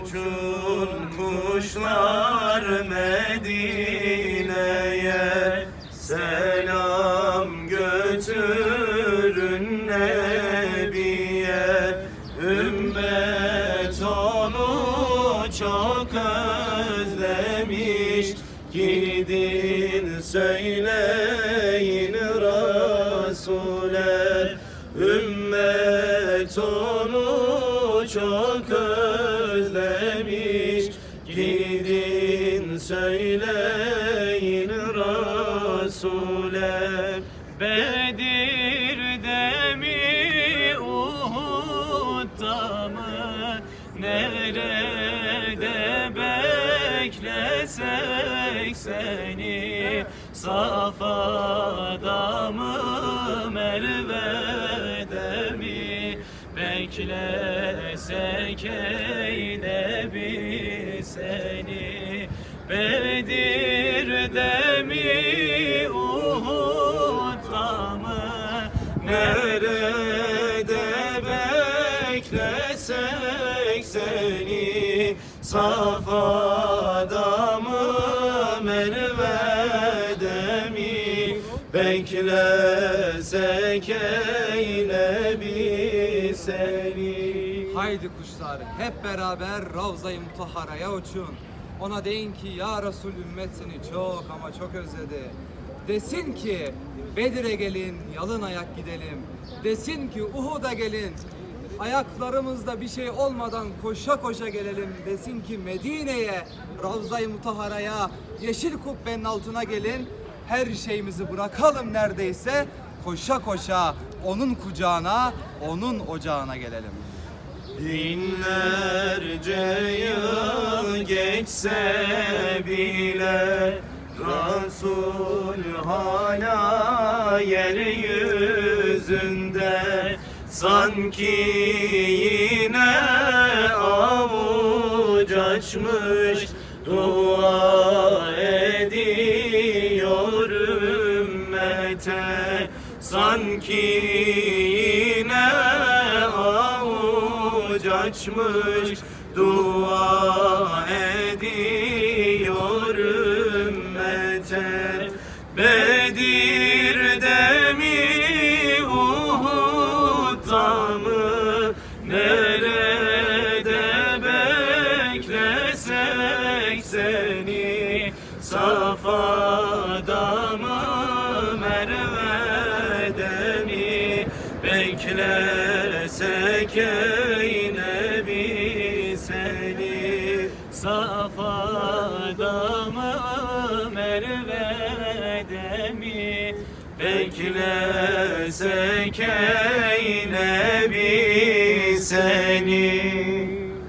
uçun kuşlar Medine'ye, selam götürün Nebiye. Ümmet onu çok özlemiş, gidin söyleyin Resul'e. Ümmet onu çok özlemiş, gidin söyleyin Resul'e. Bedir'de mi, Uhud'da mı, nerede beklesek seni? Safa'da mı, Merve'de mi, beklesek ey Nebi seni? Bedir'de mi, Uhud'da mı, nerede beklesek seni? Safa'da mı, Merve'de mi, beklesek ey Nebi seni? Haydi kuşlar hep beraber Ravza-i Mutahhara'ya uçun. Ona deyin ki ya Resul, ümmet seni çok ama çok özledi. Desin ki Bedir'e gelin, yalın ayak gidelim. Desin ki Uhud'a gelin, ayaklarımızda bir şey olmadan koşa koşa gelelim. Desin ki Medine'ye, Ravza-i Mutahhara'ya, yeşil kubbenin altına gelin. Her şeyimizi bırakalım neredeyse, koşa koşa onun kucağına, onun ocağına gelelim. Binlerce yıl geçse bile Resul hala yeryüzünde, sanki yine avuç açmış dua ediyor ümmete. Sanki yine avuç açmış dua ediyor ümmete. Bedir'de mi, Uhud'da mı, nerede beklesek seni? Safa'da mı, Merve'de mi, beklesek ey Nebi seni? Safa'da mı, Merve'de mi, beklesek ey Nebi seni?